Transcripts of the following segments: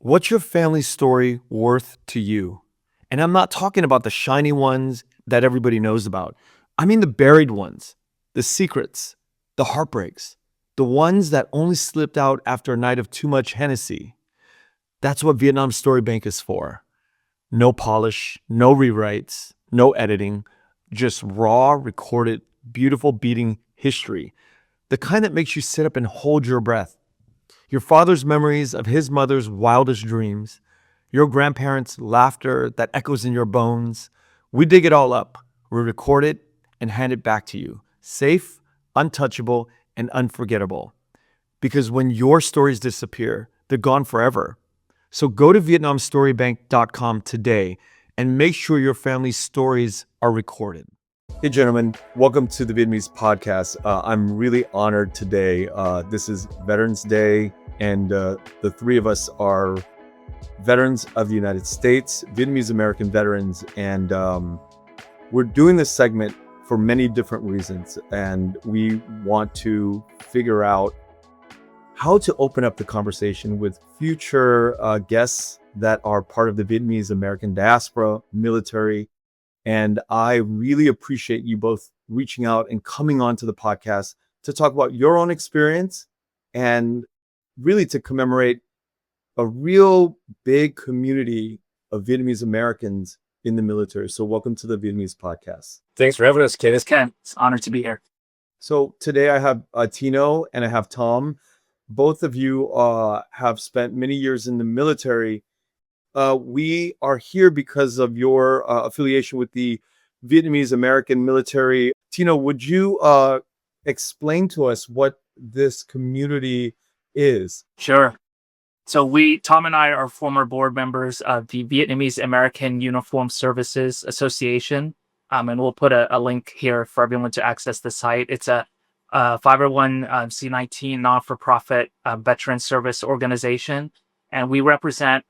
What's your family story worth to you? And I'm not talking about the shiny ones that everybody knows about. I mean the buried ones, the secrets, the heartbreaks, the ones that only slipped out after a night of too much Hennessy. That's what Vietnam Story Bank is for. No polish, no rewrites, no editing, just raw, recorded, beautiful beating history. The kind that makes you sit up and hold your breath. Your father's memories of his mother's wildest dreams, your grandparents' laughter that echoes in your bones. We dig it all up, we record it, and hand it back to you, safe, untouchable, and unforgettable. Because when your stories disappear, they're gone forever. So go to VietnamStoryBank.com today and make sure your family's stories are recorded. Hey, gentlemen, welcome to the Vietnamese podcast. I'm really honored today. This is Veterans Day, and the three of us are veterans of the United States, Vietnamese-American veterans, and we're doing this segment for many different reasons, and we want to figure out how to open up the conversation with future guests that are part of the Vietnamese-American diaspora, military. And I really appreciate you both reaching out and coming onto the podcast to talk about your own experience and really to commemorate a real big community of Vietnamese Americans in the military. So welcome to the Vietnamese podcast. Thanks for having us, Kenneth. Ken, it's an honor to be here. So today I have Tino and I have Tom. Both of you have spent many years in the military. We are here because of your affiliation with the Vietnamese-American military. Tino, would you explain to us what this community is? Sure. So Tom and I are former board members of the Vietnamese-American Uniformed Services Association. And we'll put a link here for everyone to access the site. It's a 501c19 non-for-profit veteran service organization. And we represent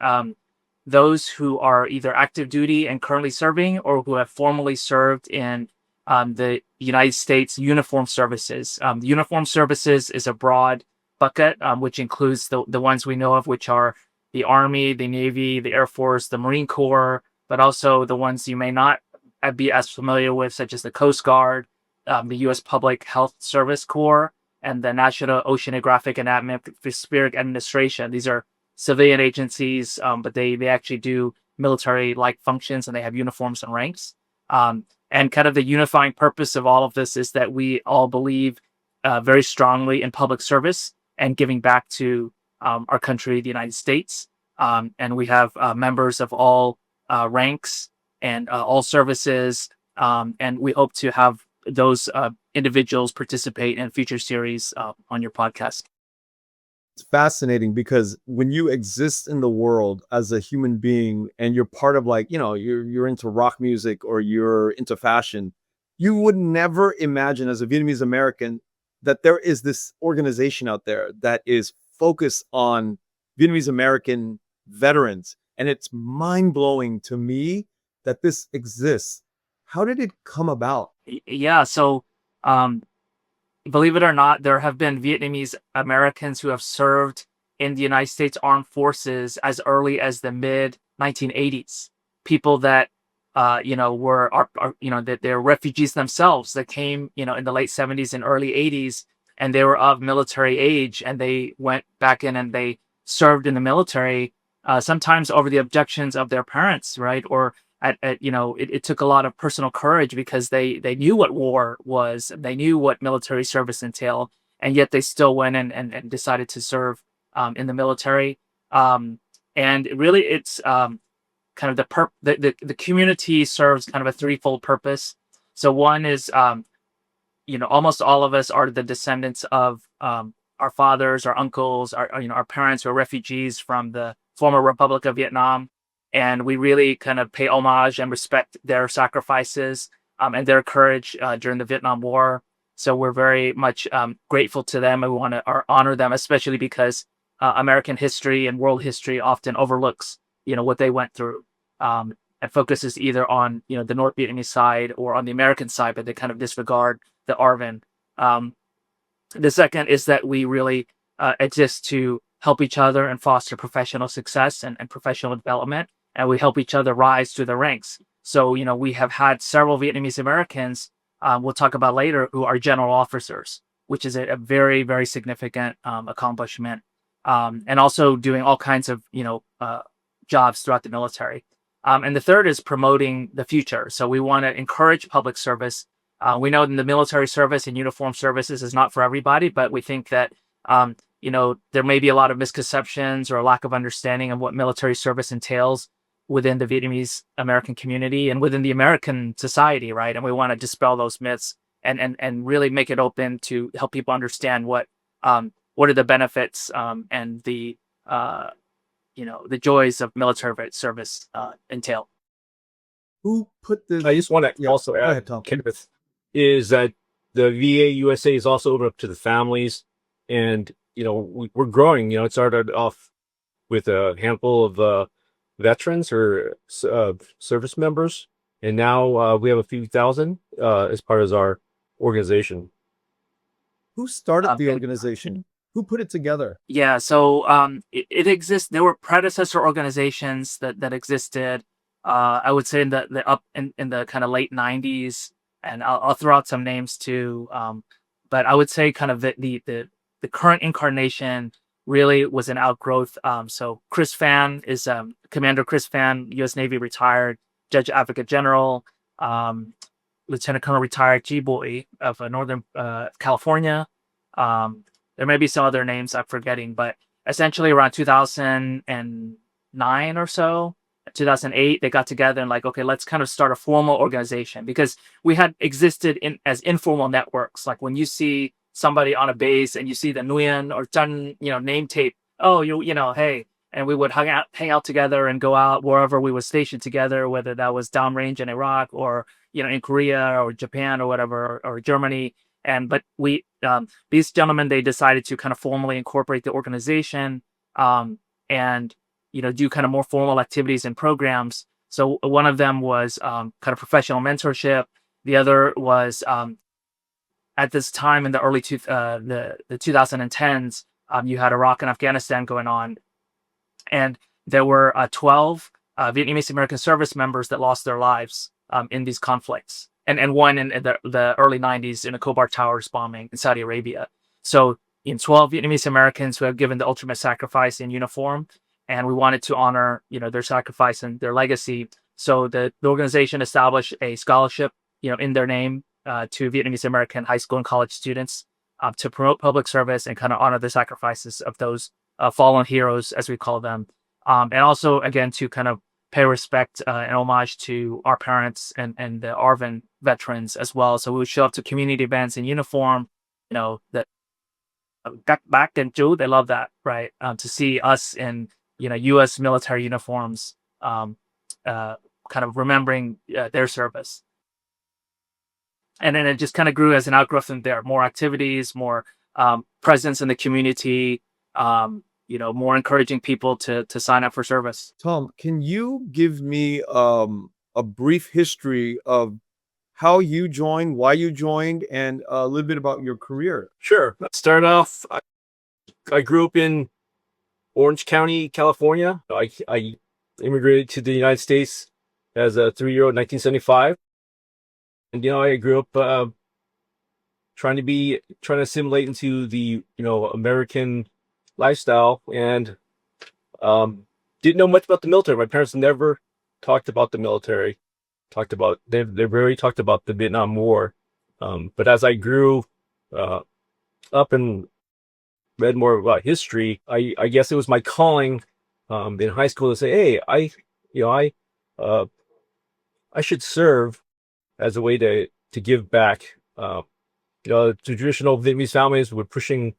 those who are either active duty and currently serving or who have formerly served in the United States Uniformed Services. The Uniformed Services is a broad bucket, which includes the ones we know of, which are the Army, the Navy, the Air Force, the Marine Corps, but also the ones you may not be as familiar with, such as the Coast Guard, the U.S. Public Health Service Corps, and the National Oceanographic and Atmospheric Administration. These are civilian agencies, but they actually do military-like functions, and they have uniforms and ranks. And kind of the unifying purpose of all of this is that we all believe very strongly in public service and giving back to our country, the United States. And we have members of all ranks and all services, and we hope to have those individuals participate in future series on your podcast. It's fascinating because when you exist in the world as a human being and you're part of you're into rock music or you're into fashion, you would never imagine as a Vietnamese American that there is this organization out there that is focused on Vietnamese American veterans. And it's mind blowing to me that this exists. How did it come about? Yeah. So, believe it or not, there have been Vietnamese Americans who have served in the United States Armed Forces as early as the mid 1980s. People that that they're refugees themselves that came in the late 70s and early 80s, and they were of military age, and they went back in and they served in the military, sometimes over the objections of their parents, right? Or it took a lot of personal courage because they knew what war was, they knew what military service entailed, and yet they still went and decided to serve in the military. And really, it's kind of the community serves kind of a threefold purpose. So one is, almost all of us are the descendants of our fathers, our uncles, our parents who are refugees from the former Republic of Vietnam. And we really kind of pay homage and respect their sacrifices and their courage during the Vietnam War. So we're very much grateful to them, and we want to honor them, especially because American history and world history often overlooks, what they went through, and focuses either on, the North Vietnamese side or on the American side, but they kind of disregard the ARVN. The second is that we really exist to help each other and foster professional success and professional development. And we help each other rise through the ranks. So, we have had several Vietnamese Americans, we'll talk about later, who are general officers, which is a very, very significant accomplishment. And also doing all kinds of, jobs throughout the military. And the third is promoting the future. So we want to encourage public service. We know in the military service and uniform services is not for everybody, but we think that, there may be a lot of misconceptions or a lack of understanding of what military service entails within the Vietnamese American community and within the American society, right? And we want to dispel those myths and really make it open to help people understand what are the benefits and the joys of military service entail. Who put the? I just want to also Go add, ahead, Tom. Kenneth, is that the VA USA is also open up to the families, and we're growing. It started off with a handful of veterans or service members, and now we have a few thousand as part of our organization. Who started the organization? Who put it together? Yeah, so it exists. There were predecessor organizations that existed. I would say in the kind of late '90s, and I'll throw out some names too. But I would say kind of the current incarnation really was an outgrowth. So Chris Phan is Commander Chris Phan, U.S. Navy retired, Judge Advocate General, Lieutenant Colonel retired G. Boy of Northern California. There may be some other names I'm forgetting, but essentially around 2009 or so, 2008, they got together and like, okay, let's kind of start a formal organization, because we had existed as informal networks. Like when you see somebody on a base and you see the Nguyen or Darden, name tape, oh, hey, and we would hang out together and go out wherever we were stationed together, whether that was downrange in Iraq or, in Korea or Japan or whatever, or Germany. But these gentlemen, they decided to kind of formally incorporate the organization, and do kind of more formal activities and programs. So one of them was kind of professional mentorship. The other was at this time in the early the 2010s, you had Iraq and Afghanistan going on, and there were 12 Vietnamese American service members that lost their lives in these conflicts. And one in the early 90s in a Khobar Towers bombing in Saudi Arabia. So 12 Vietnamese Americans who have given the ultimate sacrifice in uniform, and we wanted to honor their sacrifice and their legacy. So the organization established a scholarship in their name to Vietnamese American high school and college students to promote public service and kind of honor the sacrifices of those fallen heroes, as we call them, and also again to kind of pay respect and homage to our parents and the ARVN veterans as well. So we would show up to community events in uniform, that back and Jew, they love that, right? To see us in, U.S. military uniforms, kind of remembering their service. And then it just kind of grew as an outgrowth from there. More activities, more presence in the community, more encouraging people to sign up for service. Tom, can you give me a brief history of how you joined, why you joined, and a little bit about your career? Sure. Start off, I grew up in Orange County, California. I immigrated to the United States as a 3-year-old in 1975. And, I grew up trying to assimilate into the, American lifestyle, and didn't know much about the military. My parents never talked about the military. They rarely talked about the Vietnam War. But as I grew up and read more about history, I guess it was my calling in high school to say, hey, I should serve as a way to give back. Traditional Vietnamese families were pushing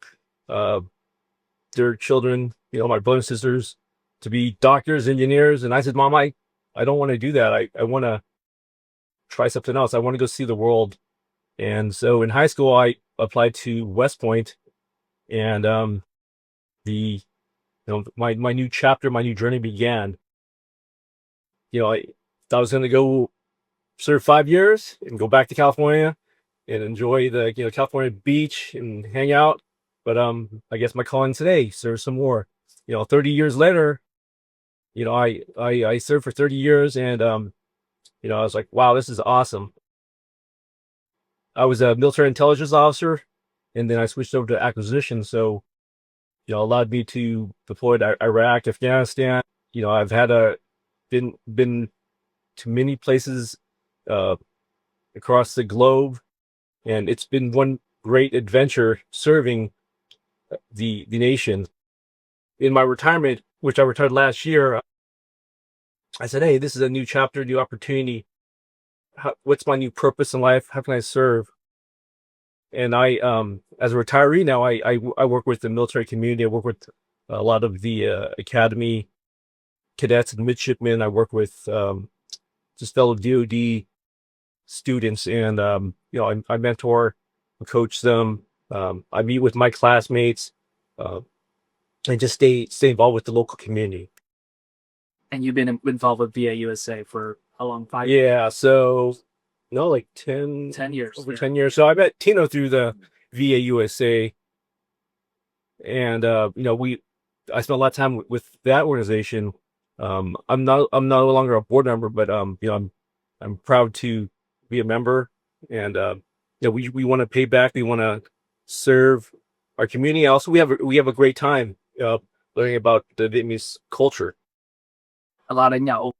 their children, my brothers and sisters, to be doctors, engineers. And I said, Mom, I don't want to do that. I want to try something else. I want to go see the world. And so in high school, I applied to West Point, and my new chapter, my new journey began. I thought I was going to go serve 5 years and go back to California and enjoy the California beach and hang out. But I guess my calling today, serve some more. 30 years later, I served for 30 years, and I was like, wow, this is awesome. I was a military intelligence officer, and then I switched over to acquisition. So, allowed me to deploy to Iraq, Afghanistan. I've had been to many places uh, across the globe, and it's been one great adventure serving the nation. In my retirement, which I retired last year, I said, "Hey, this is a new chapter, new opportunity. What's my new purpose in life? How can I serve?" And as a retiree now, I work with the military community. I work with a lot of the academy cadets and midshipmen. I work with just fellow DoD students, and I mentor, coach them. I meet with my classmates, uh, and just stay involved with the local community. And you've been involved with VAUSA for how long? 5 Yeah, so no, like 10 years. over Yeah. 10 years. So I met Tino through the VA USA, and I spent a lot of time with that organization. I'm no longer a board member, but I'm proud to be a member, and we want to pay back. We want to serve our community. Also, we have a great time learning about the Vietnamese culture. A lot of no.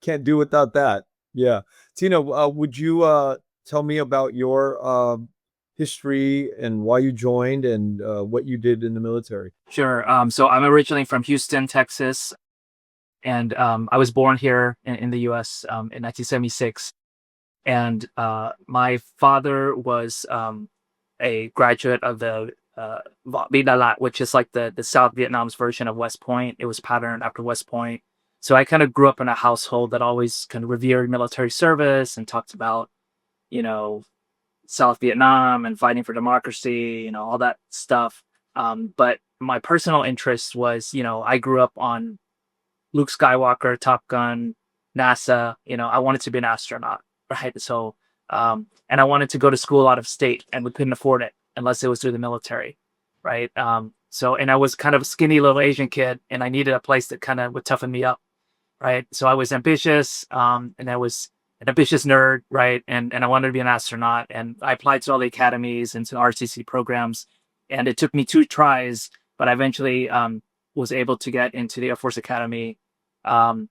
Can't do without that. Yeah. Tino, would you tell me about your history and why you joined and what you did in the military? Sure. So I'm originally from Houston, Texas, and I was born here in the U.S. In 1976. And my father was a graduate of the VAUSA, which is like the South Vietnam's version of West Point. It was patterned after West Point. So I kind of grew up in a household that always kind of revered military service and talked about, you know, South Vietnam and fighting for democracy, all that stuff. But my personal interest was, I grew up on Luke Skywalker, Top Gun, NASA. I wanted to be an astronaut, right? So, and I wanted to go to school out of state, and we couldn't afford it unless it was through the military, right? And I was kind of a skinny little Asian kid, and I needed a place that kind of would toughen me up, right? So I was ambitious, and I was an ambitious nerd, right? And I wanted to be an astronaut, and I applied to all the academies and to RCC programs, and it took me 2 tries, but I eventually was able to get into the Air Force Academy, and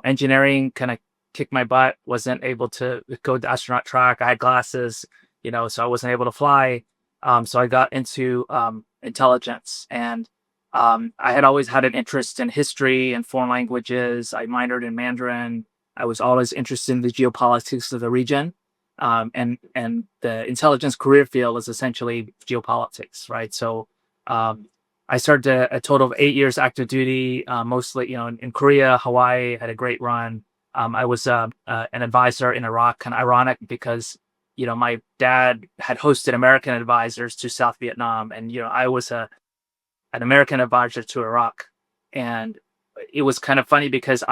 engineering kind of kicked my butt. Wasn't able to go to astronaut track. I had glasses, so I wasn't able to fly. So I got into intelligence, and I had always had an interest in history and foreign languages. I minored in Mandarin. I was always interested in the geopolitics of the region. And the intelligence career field is essentially geopolitics, right? So I served a total of 8 years active duty, mostly, in Korea, Hawaii. Had a great run. I was an advisor in Iraq. Kind of ironic because my dad had hosted American advisors to South Vietnam, and I was an American advisor to Iraq. And it was kind of funny because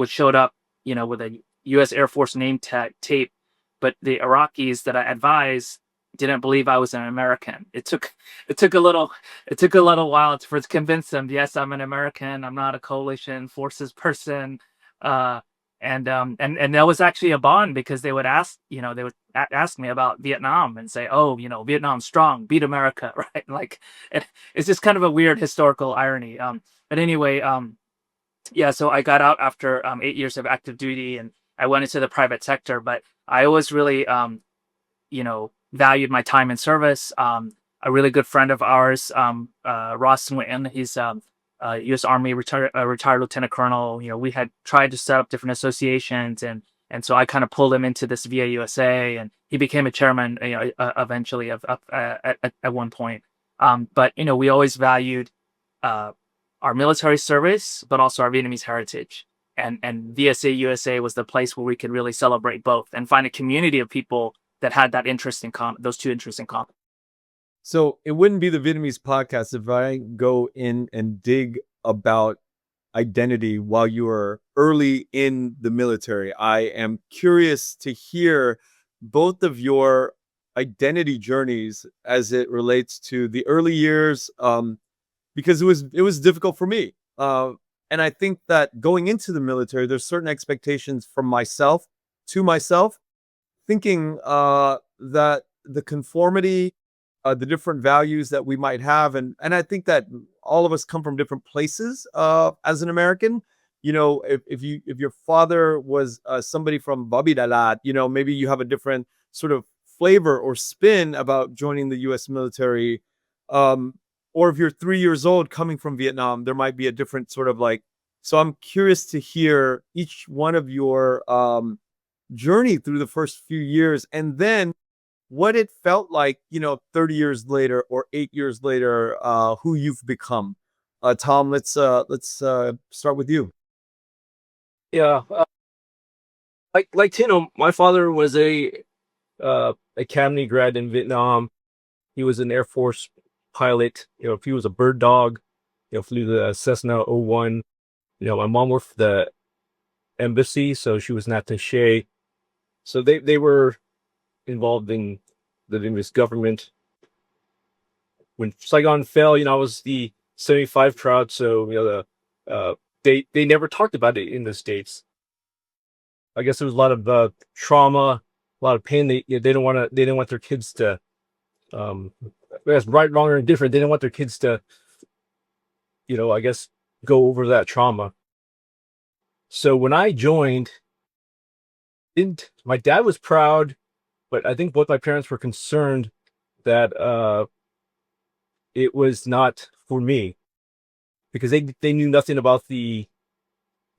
showed up, with a U.S. Air Force name tape, but the Iraqis that I advised didn't believe I was an American. It took a little while to convince them. Yes, I'm an American. I'm not a coalition forces person. And that was actually a bond because they would ask me about Vietnam and say, oh, Vietnam's strong, beat America, right? Like it's just kind of a weird historical irony. But anyway, yeah, so I got out after 8 years of active duty, and I went into the private sector, but I always really, valued my time in service. A really good friend of ours, Ross Nguyen, he's U.S. Army retired lieutenant colonel. We had tried to set up different associations, and so I kind of pulled him into this VA USA, and he became a chairman, eventually at one point. But we always valued our military service, but also our Vietnamese heritage. And VSA USA was the place where we could really celebrate both and find a community of people that had that interest in those two interests in common. So it wouldn't be the Vietnamese podcast if I go in and dig about identity while you were early in the military. I am curious to hear both of your identity journeys as it relates to the early years, because it was difficult for me. And I think that going into the military, there's certain expectations from myself to myself, thinking that the conformity, the different values that we might have, and I think that all of us come from different places as an American. You know, if your father was somebody from Babidalat, you know, maybe you have a different sort of flavor or spin about joining the U.S. military. Um, or if you're 3 years old coming from Vietnam, there might be a different sort of like. So I'm curious to hear each one of your journey through the first few years, and then what it felt like, you know, 30 years later or 8 years later, who you've become. Tom, let's start with you. Yeah, like Tino, my father was a academy grad in Vietnam. He was an Air Force pilot. You know, he was a bird dog. You know, flew the Cessna 01. You know, my mom worked for the embassy, so she was an attaché. So they were involved in the Vietnamese government. When Saigon fell, you know, I was the 75 crowd, so you know they never talked about it in the States. I guess there was a lot of trauma, a lot of pain. They didn't want their kids to I guess right, wrong, or indifferent. They didn't want their kids to, you know, I guess go over that trauma. So when I joined, didn't my dad was proud, but I think both my parents were concerned that it was not for me because they knew nothing about the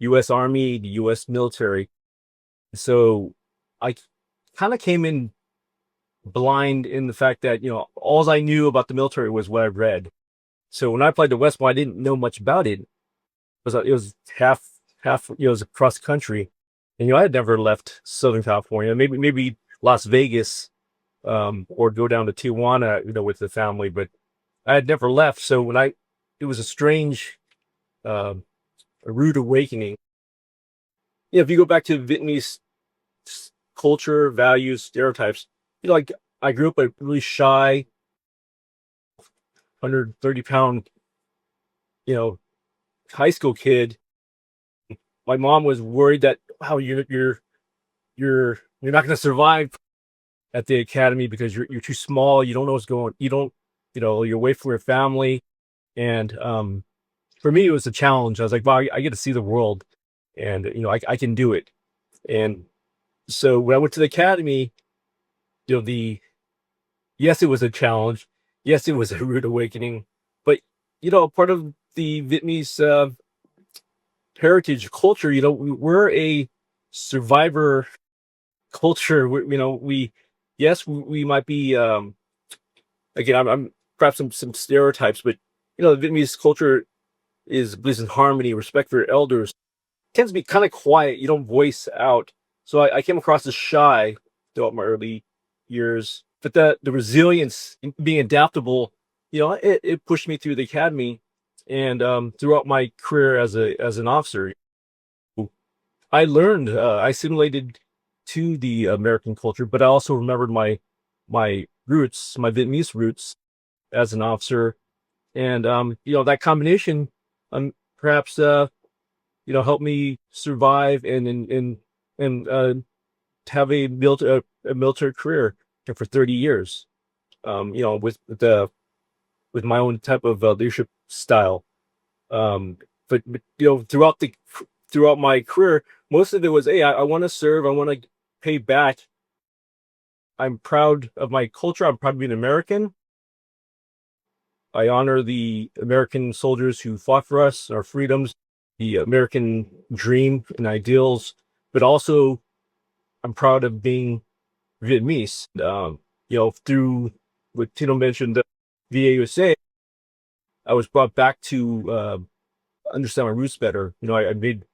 U.S. Army, the U.S. military. So I kind of came in blind in the fact that, you know, all I knew about the military was what I read. So when I applied to West Point, I didn't know much about it. It was half, you know, it was across the country. And, you know, I had never left Southern California, maybe Las Vegas, or go down to Tijuana, you know, with the family, but I had never left. So it was a strange, a rude awakening. Yeah, if you go back to Vietnamese culture, values, stereotypes, you know, like I grew up a really shy, 130-pound, you know, high school kid. My mom was worried that, wow, you're not going to survive at the academy because you're too small. You don't know what's going. You don't, you know, you're away from your family. And for me, it was a challenge. I was like, wow, I get to see the world, and you know, I can do it. And so when I went to the academy, you know, yes, it was a challenge. Yes, it was a rude awakening. But you know, part of the Vietnamese heritage culture, you know, we're a survivor culture. You know, yes, we might be again, I'm perhaps some stereotypes, but you know, the Vietnamese culture is believes in harmony, respect for your elders. Tends to be kind of quiet. You don't voice out. So I came across as shy throughout my early years, but the resilience, being adaptable, you know, it pushed me through the academy, and throughout my career as an officer, I learned, I assimilated to the American culture, but I also remembered my roots, my Vietnamese roots as an officer, and you know, that combination, perhaps you know, helped me survive and have a military career for 30 years. You know, with my own type of leadership style. But you know, throughout my career, most of it was, hey, I want to serve, I want to pay back. I'm proud of my culture. I'm proud to be an American. I honor the American soldiers who fought for us, our freedoms, the American dream and ideals, but also I'm proud of being Vietnamese. You know, through what Tino mentioned, the VAUSA, I was brought back to understand my roots better. You know, I made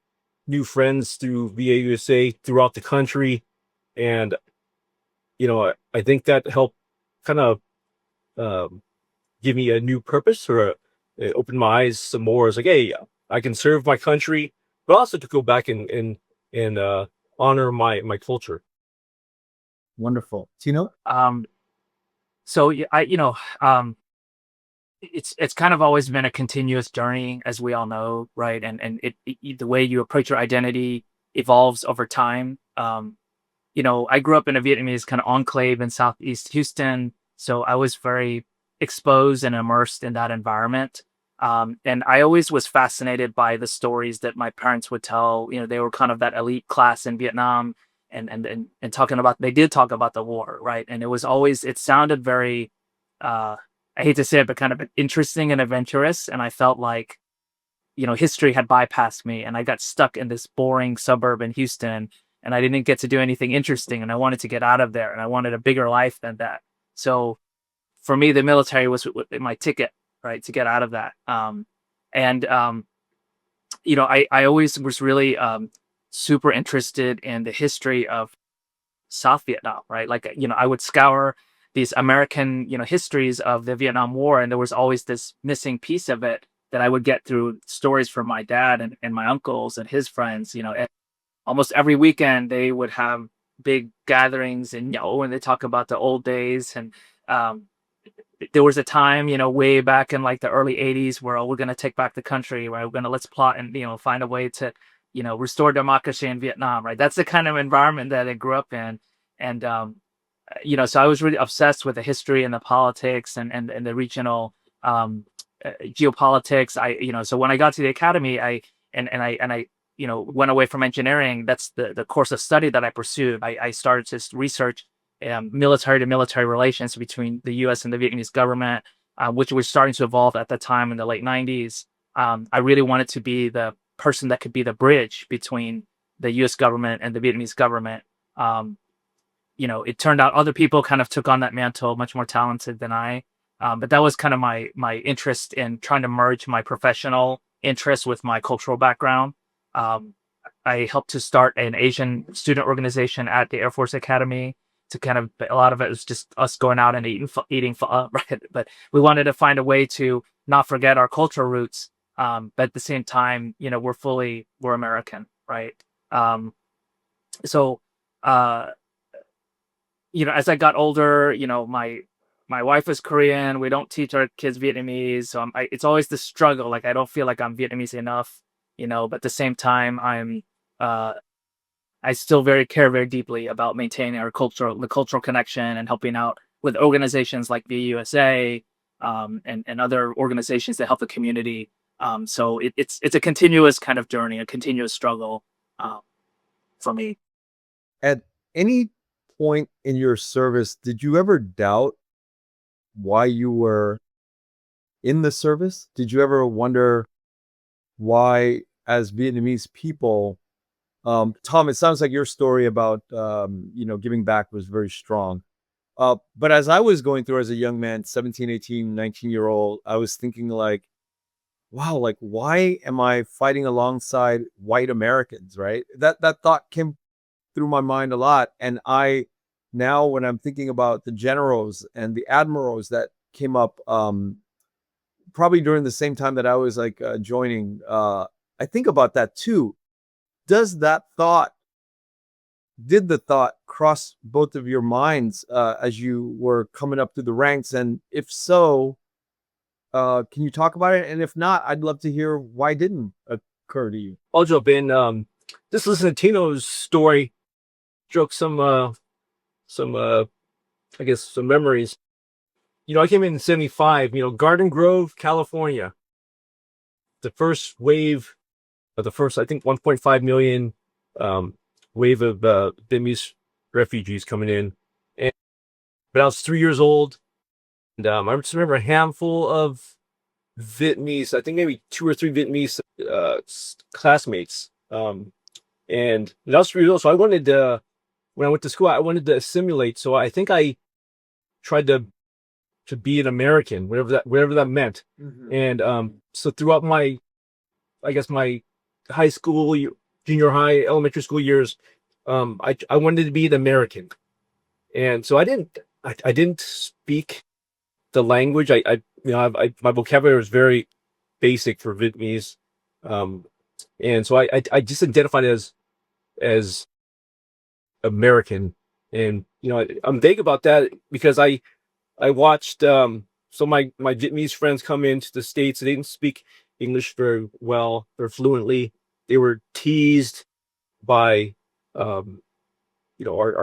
new friends through VAUSA throughout the country, and you know, I think that helped kind of um, give me a new purpose, or it opened my eyes some more. It's like, hey, I can serve my country, but also to go back and honor my culture. Wonderful. Tino? So it's kind of always been a continuous journey, as we all know, right? And the way you approach your identity evolves over time. I grew up in a Vietnamese kind of enclave in Southeast Houston, so I was very exposed and immersed in that environment. And I always was fascinated by the stories that my parents would tell. They were kind of that elite class in Vietnam, and talking about, they did talk about the war, right? And it sounded very, I hate to say it, but kind of interesting and adventurous. And I felt like, history had bypassed me, and I got stuck in this boring suburb in Houston, and I didn't get to do anything interesting, and I wanted to get out of there, and I wanted a bigger life than that. So for me, the military was my ticket, right, to get out of that. And I always was really super interested in the history of South Vietnam, right? Like, I would scour these American, histories of the Vietnam War, and there was always this missing piece of it that I would get through stories from my dad and my uncles and his friends. And almost every weekend they would have big gatherings, and and they talk about the old days. And um, there was a time, way back in like the early '80s, where, oh, we're going to take back the country, right? We're going to, let's plot and find a way to restore democracy in Vietnam, right? That's the kind of environment that I grew up in. And so I was really obsessed with the history and the politics and the regional geopolitics. So when I got to the academy, I went away from engineering. That's the course of study that I pursued. I started to research military to military relations between the U.S. and the Vietnamese government, which was starting to evolve at the time in the late '90s. I really wanted to be the person that could be the bridge between the U.S. government and the Vietnamese government. It turned out other people kind of took on that mantle, much more talented than I. But that was kind of my interest in trying to merge my professional interest with my cultural background. Um, I helped to start an Asian student organization at the Air Force Academy. To kind of, a lot of it was just us going out and eating pho, right? But we wanted to find a way to not forget our cultural roots, but at the same time, we're American, right? So. Uh, as I got older, my wife is Korean. We don't teach our kids Vietnamese, so it's always the struggle. Like, I don't feel like I'm Vietnamese enough, but at the same time, uh, I still care very deeply about maintaining the cultural connection, and helping out with organizations like VUSA, and other organizations that help the community. So it's a continuous kind of journey, a continuous struggle, uh, for me. At any point in your service, did you ever doubt why you were in the service? Did you ever wonder why, as Vietnamese people, Tom, it sounds like your story about, giving back was very strong. But as I was going through as a young man, 17, 18, 19-year-old, I was thinking like, wow, like, why am I fighting alongside white Americans, right? That thought came through my mind a lot. And now when I'm thinking about the generals and the admirals that came up, probably during the same time that I was like joining, I think about that too. Did the thought cross both of your minds as you were coming up through the ranks? And if so, can you talk about it? And if not, I'd love to hear why it didn't occur to you. I'll jump in. Just listen to Tino's story, stroke some I guess some memories. I came in '75. Garden Grove, California. The first wave of the first, I think, 1.5 million wave of Vietnamese refugees coming in. But I was 3 years old, and I just remember a handful of Vietnamese, I think maybe 2 or 3 Vietnamese classmates. And I was 3 years old, so I wanted to, when I went to school, I wanted to assimilate. So I think I tried to be an American, whatever that meant. Mhm. And so throughout I guess my high school, junior high, elementary school years, I wanted to be an American. And so I didn't speak the language. My vocabulary was very basic for Vietnamese. And so I just identified as American. And I'm vague about that because I watched some of my Vietnamese friends come into the States. They didn't speak English very well or fluently. They were teased by our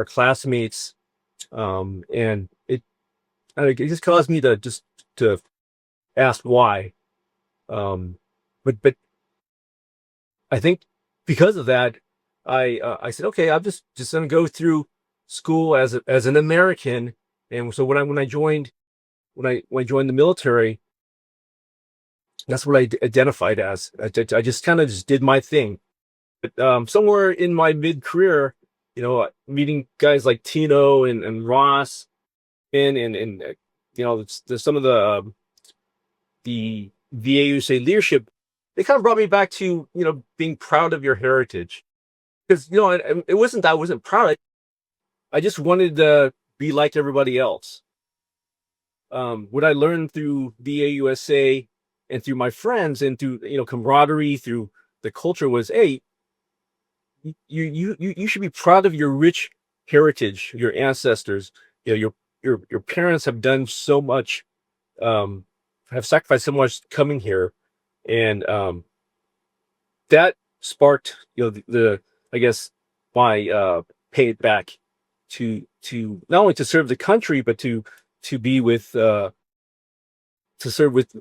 classmates, and it just caused me to ask why. But I think because of that, I said, okay, I'm just gonna go through school as an American. And so when I joined when I joined the military, that's what I identified as. I just kind of just did my thing. But somewhere in my mid career, meeting guys like Tino and Ross and there's some of the VAUSA leadership. They kind of brought me back to being proud of your heritage, because it wasn't that I wasn't proud. I just wanted to be like everybody else. What I learned through VAUSA and through my friends and through camaraderie, through the culture, was, hey, you should be proud of your rich heritage, your ancestors. Your parents have done so much, have sacrificed so much coming here, and that sparked the I guess my pay it back to not only to serve the country, but to be with to serve with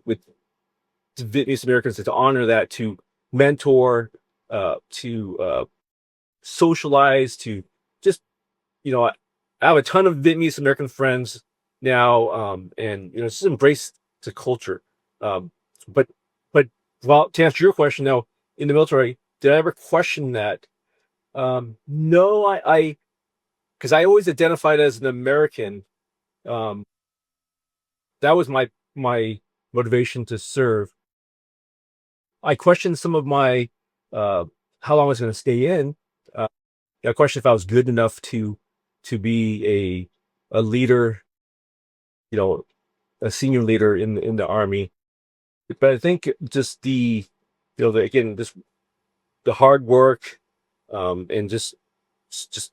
Vietnamese Americans, to honor that, to mentor, to socialize, to just I have a ton of Vietnamese American friends now, and just embrace the culture. Um, but but well, to answer your question now, in the military, did I ever question that? No, I because I always identified as an American. Um, that was my motivation to serve. I questioned some of my how long I was going to stay in. Uh, I questioned if I was good enough to be a leader, you know, a senior leader in the army. But I think just again, just the hard work, and just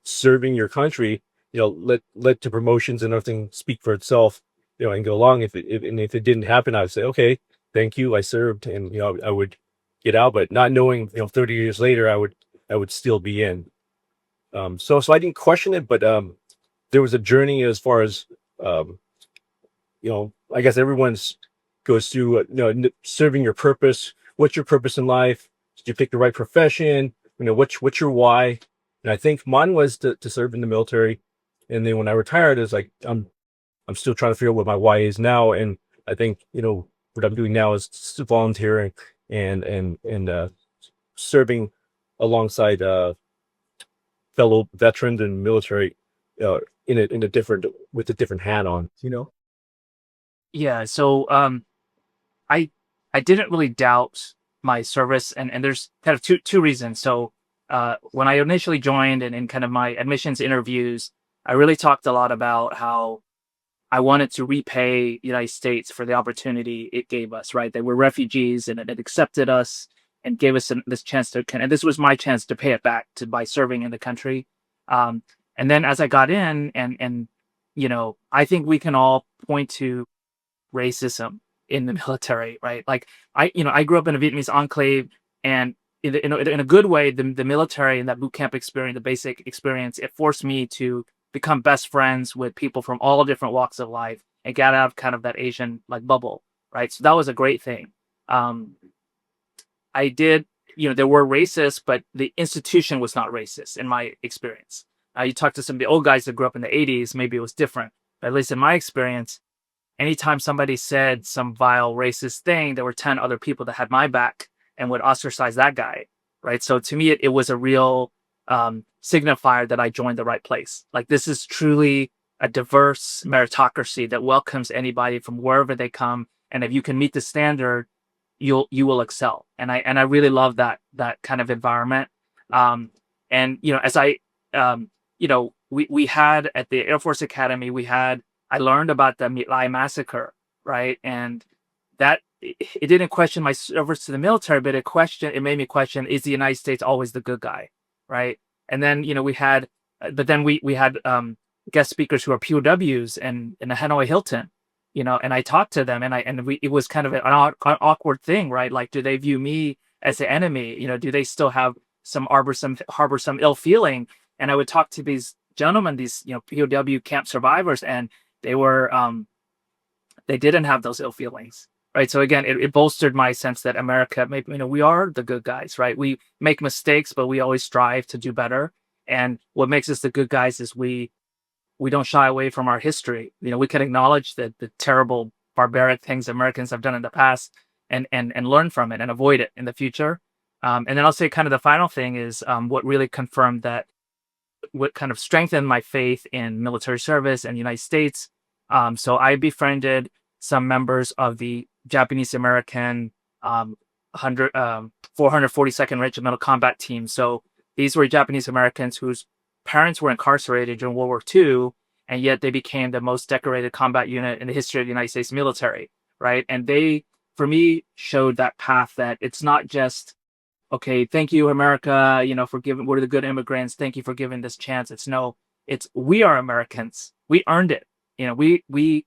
serving your country, let the promotions and everything speak for itself, and go along. If it didn't happen, I would say, okay, thank you, I served, and I would get out, but not knowing, 30 years later, I would still be in. So I didn't question it, but there was a journey as far as um, I guess everyone's goes through, serving your purpose. What's your purpose in life? Did you pick the right profession? What's your why? And I think mine was to serve in the military. And then when I retired, it's like I'm still trying to figure out what my why is now. And I think what I'm doing now is volunteering and serving alongside fellow veterans and military, in a different with a different hat on. Yeah. So I I didn't really doubt my service, and there's kind of two reasons. So when I initially joined and in kind of my admissions interviews, I really talked a lot about how I wanted to repay the United States for the opportunity it gave us, right? They were refugees and it accepted us and gave us this chance and this was my chance to pay it back by serving in the country. Um, and then as I got in and I think we can all point to racism in the military, right? Like I grew up in a Vietnamese enclave, and in a good way, the military and that boot camp experience, the basic experience, it forced me to become best friends with people from all different walks of life and get out of kind of that Asian like bubble, right? So that was a great thing. Um, I did, there were racists, but the institution was not racist in my experience. You talk to some of the old guys that grew up in the 80s, maybe it was different. But at least in my experience, anytime somebody said some vile racist thing, there were 10 other people that had my back and would ostracize that guy, right? So to me, it was a real signifier that I joined the right place. Like, this is truly a diverse meritocracy that welcomes anybody from wherever they come. And if you can meet the standard, you will excel. And I really love that kind of environment. And as we had at the Air Force Academy, I learned about the My Lai massacre, right? And that it didn't question my service to the military, but it made me question: is the United States always the good guy, right? And then we had, but then we had guest speakers who are POWs and in the Hanoi Hilton, and I talked to them, it was kind of an awkward thing, right? Like, do they view me as the enemy? Do they still have harbor some ill feeling? And I would talk to these gentlemen, these, POW camp survivors, and they were, they didn't have those ill feelings, right? So again, it bolstered my sense that America, maybe, we are the good guys, right? We make mistakes, but we always strive to do better. And what makes us the good guys is we don't shy away from our history. We can acknowledge that the terrible, barbaric things Americans have done in the past, and learn from it and avoid it in the future. And then I'll say kind of the final thing is, what really confirmed that, what kind of strengthened my faith in military service and the United States. So I befriended some members of the Japanese-American 442nd Regimental Combat Team. So these were Japanese Americans whose parents were incarcerated during World War II, and yet they became the most decorated combat unit in the history of the United States military, right? And they, for me, showed that path, that it's not just, okay, thank you, America, for giving, we're the good immigrants, thank you for giving this chance. It's we are Americans. We earned it. We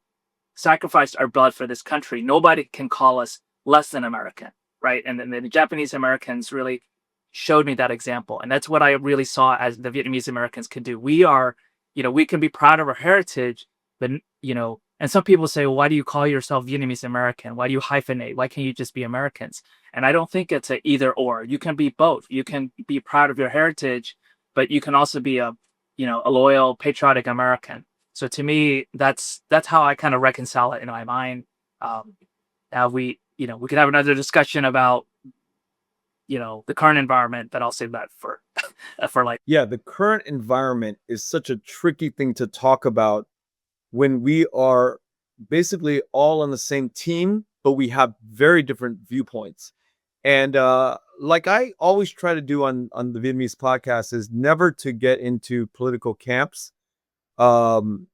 sacrificed our blood for this country. Nobody can call us less than American, right? And then the Japanese Americans really showed me that example. And that's what I really saw as the Vietnamese Americans can do. We are, we can be proud of our heritage, but, and some people say, well, why do you call yourself Vietnamese American? Why do you hyphenate? Why can't you just be Americans? And I don't think it's a either or. You can be both. You can be proud of your heritage, but you can also be a loyal, patriotic American. So to me, that's how I kind of reconcile it in my mind. Now we could have another discussion about, the current environment, but I'll save that for like. Yeah, the current environment is such a tricky thing to talk about when we are basically all on the same team, but we have very different viewpoints. And like I always try to do on the Vietnamese podcast, is never to get into political camps, and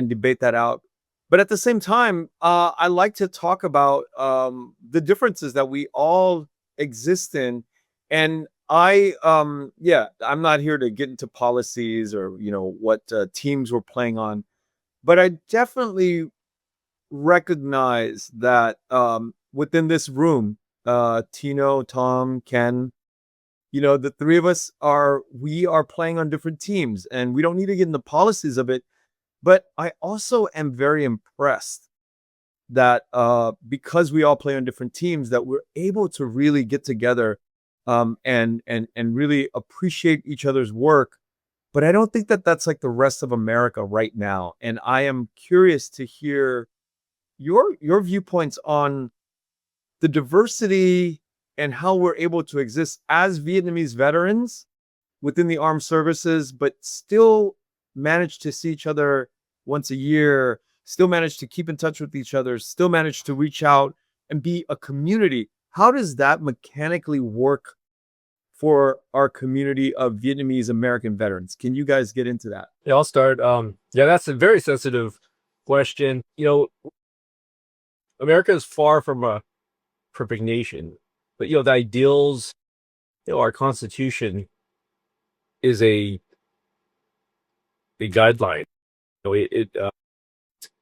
debate that out. But at the same time, I like to talk about the differences that we all exist in. And I'm not here to get into policies or, what teams we're playing on. But I definitely recognize that within this room, Tino, Tom, Ken, the three of us we are playing on different teams, and we don't need to get into policies of it. But I also am very impressed that because we all play on different teams, that we're able to really get together and really appreciate each other's work. But I don't think that that's like the rest of America right now. And I am curious to hear your viewpoints on the diversity and how we're able to exist as Vietnamese veterans within the armed services, but still manage to see each other once a year, still manage to keep in touch with each other, still manage to reach out and be a community. How does that mechanically work for our community of Vietnamese American veterans? Can you guys get into that? Yeah, I'll start. Yeah, that's a very sensitive question. America is far from a perfect nation, but the ideals, our Constitution is a guideline. And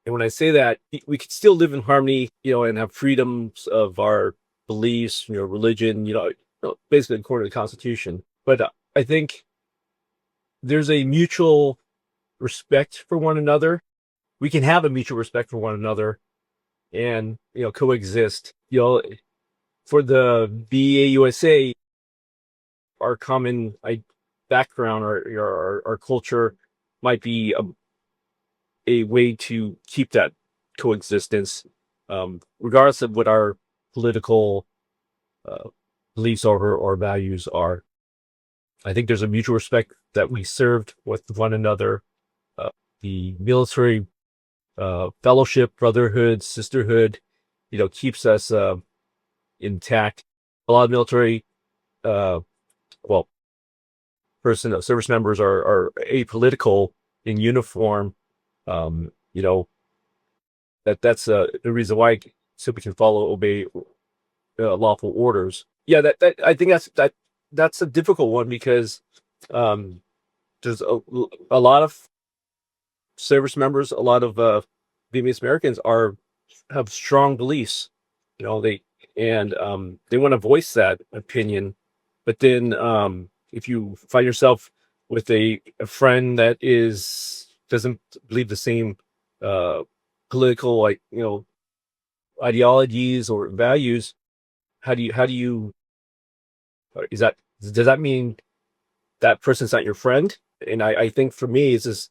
when I say that, we could still live in harmony, and have freedoms of our beliefs, religion, basically according to the Constitution. But I think there's a mutual respect for one another. We can have a mutual respect for one another and, coexist. For the VAUSA, our common background, our culture might be a way to keep that coexistence, regardless of what our political beliefs or values are. I think there's a mutual respect that we served with one another. The military fellowship, brotherhood, sisterhood, keeps us intact. A lot of military, service members are apolitical in uniform. That's the reason why, so we can obey lawful orders. Yeah, that I think that's a difficult one, because there's a lot of service members, a lot of Vietnamese Americans are have strong beliefs, they want to voice that opinion, but then if you find yourself with a friend that is doesn't believe the same uh political, ideologies or values, how do you is that does that mean that person's not your friend? And I think for me it's just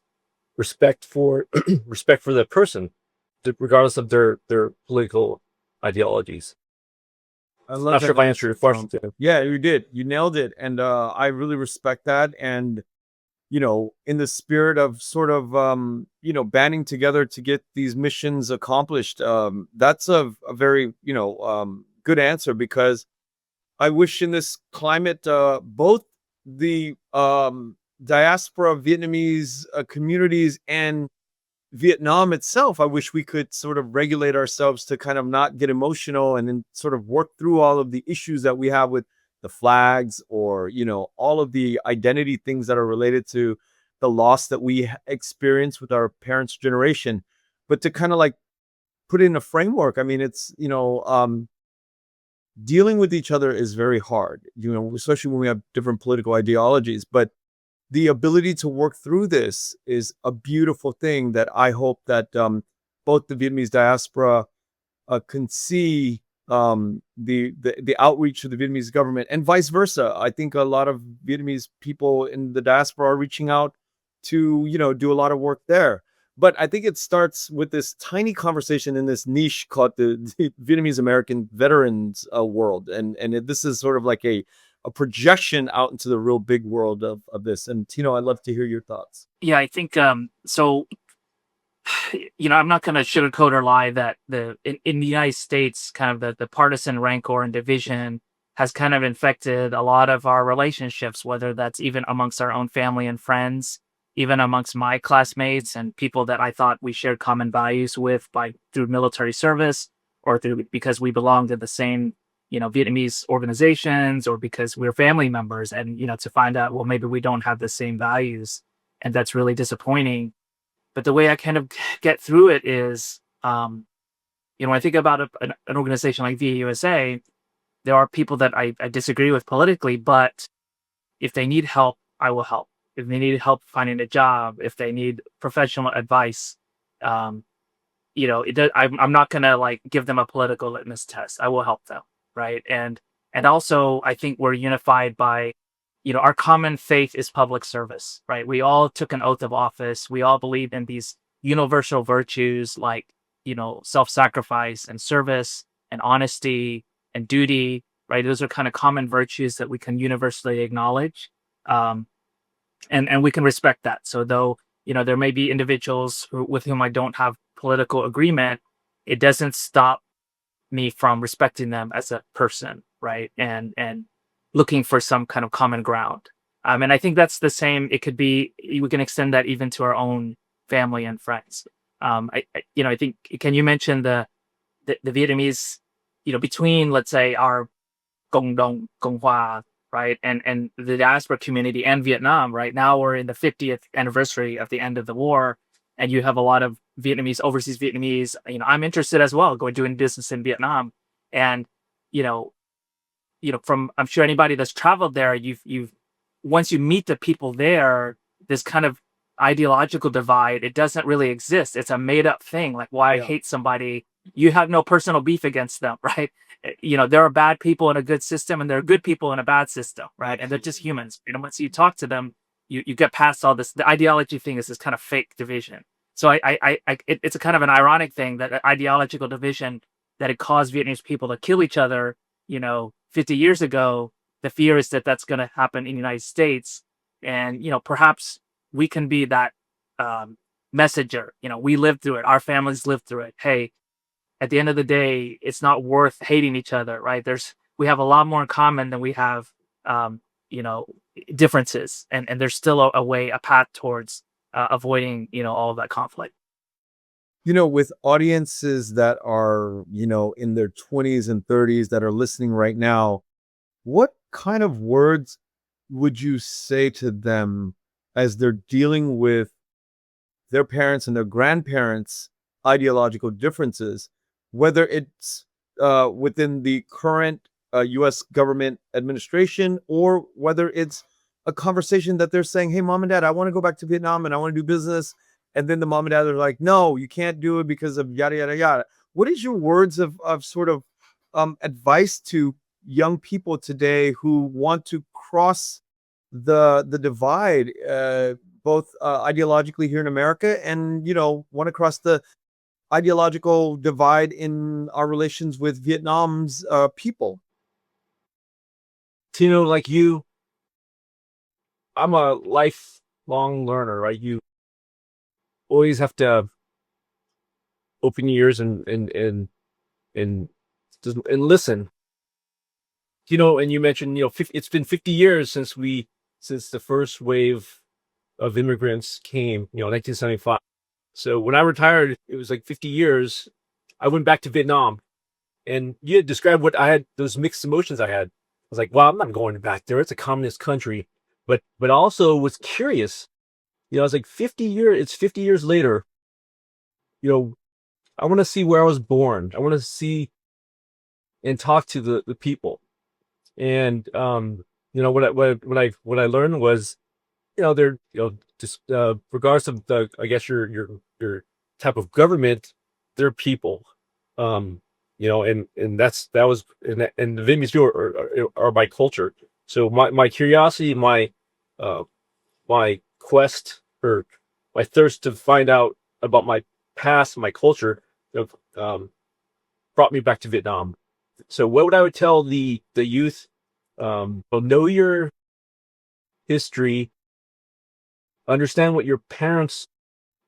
respect for respect for the person, regardless of their political ideologies. I love Not sure that if I answered answer, your Tom. question. Yeah, you did. You nailed it. And I really respect that. And, in the spirit of sort of, banding together to get these missions accomplished, that's a very, good answer because I wish in this climate, both the diaspora Vietnamese communities and Vietnam itself, I wish we could sort of regulate ourselves to kind of not get emotional and then sort of work through all of the issues that we have with the flags or, all of the identity things that are related to the loss that we experience with our parents' generation. But to kind of like put in a framework, I mean, it's, dealing with each other is very hard, especially when we have different political ideologies. But the ability to work through this is a beautiful thing that I hope that both the Vietnamese diaspora can see the outreach of the Vietnamese government and vice versa. I think a lot of Vietnamese people in the diaspora are reaching out to do a lot of work there. But I think it starts with this tiny conversation in this niche called the Vietnamese-American veterans world, and this is sort of like a projection out into the real big world of this. And Tino, I'd love to hear your thoughts. Yeah, I think so. I'm not going to sugarcoat or lie that in the United States, kind of the partisan rancor and division has kind of infected a lot of our relationships, whether that's even amongst our own family and friends, even amongst my classmates and people that I thought we shared common values with by through military service or through because we belonged to the same, Vietnamese organizations or because we're family members. And, to find out, well, maybe we don't have the same values. And that's really disappointing. But the way I kind of get through it is, I think about an organization like VAUSA, there are people that I disagree with politically, but if they need help, I will help. If they need help finding a job, if they need professional advice, um, I'm not gonna like give them a political litmus test. I will help them, right? And also, I think we're unified by, our common faith is public service, right? We all took an oath of office. We all believe in these universal virtues like, self-sacrifice and service and honesty and duty, right? Those are kind of common virtues that we can universally acknowledge. Um, and we can respect that. So though, there may be individuals with whom I don't have political agreement, it doesn't stop me from respecting them as a person, right? And looking for some kind of common ground. And I think that's the same. It could be we can extend that even to our own family and friends. I think can you mention the Vietnamese, between let's say our Cộng đồng, Cộng hòa, right, and the diaspora community and Vietnam, right now we're in the 50th anniversary of the end of the war, and you have a lot of Vietnamese, overseas Vietnamese. I'm interested as well, going doing business in Vietnam, and you know, from I'm sure anybody that's traveled there, you've once you meet the people there, this kind of ideological divide, it doesn't really exist. It's a made up thing. Like why I Yeah. hate somebody, you have no personal beef against them, right? There are bad people in a good system and there are good people in a bad system, right? And they're just humans. Once you talk to them, you get past all this. The ideology thing is this kind of fake division. So it's a kind of an ironic thing that ideological division that it caused Vietnamese people to kill each other, 50 years ago. The fear is that that's going to happen in the United States, and perhaps we can be that messenger. We lived through it. Our families lived through it. Hey, at the end of the day, it's not worth hating each other, right? We have a lot more in common than we have, um, you know, differences, and there's still a path towards avoiding, all of that conflict. With audiences that are, in their 20s and 30s that are listening right now, what kind of words would you say to them as they're dealing with their parents and their grandparents' ideological differences? whether it's within the current U.S. government administration, or whether it's a conversation that they're saying, "Hey, mom and dad, I want to go back to Vietnam and I want to do business," and then the mom and dad are like, "No, you can't do it because of yada yada yada." What is your words of sort of advice to young people today who want to cross the divide, both ideologically here in America, and want to cross the ideological divide in our relations with Vietnam's people? Tino, like you, I'm a lifelong learner, right? You always have to open your ears and and listen. And you mentioned, 50, it's been 50 years since the first wave of immigrants came, 1975. So when I retired, it was like 50 years. I went back to Vietnam, and you had described what I had, those mixed emotions I had. I was like, well, I'm not going back there. It's a communist country. But also was curious. I was like, 50 years, it's 50 years later. You know, I want to see where I was born. I want to see and talk to the people. And what I learned was, they're, just regardless of the, I guess, your type of government, they're people. And that was, and the Vietnamese are my culture. So my curiosity, uh my quest, or my thirst to find out about my past, my culture, brought me back to Vietnam. So what would I would tell the youth? Well, know your history, understand what your parents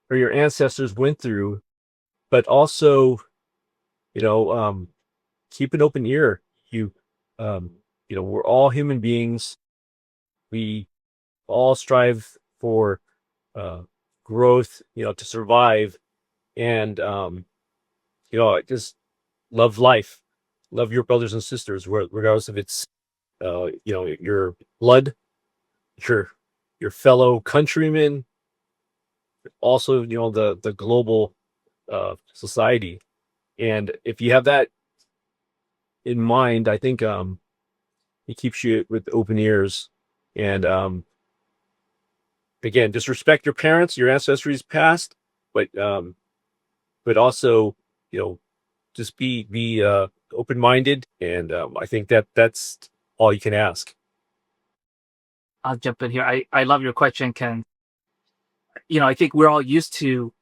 or your ancestors went through, but also, you know, um, keep an open ear. Um, we're all human beings. We all strive for uh, growth, to survive, and just love life, love your brothers and sisters, regardless if it's your blood, your your fellow countrymen, also the global society. And if you have that in mind, I think it keeps you with open ears. And again, just respect your parents, your ancestry's past, but also, you know just be open minded. And I think that's all you can ask. I'll jump in here. I love your question, Ken. I think we're all used to,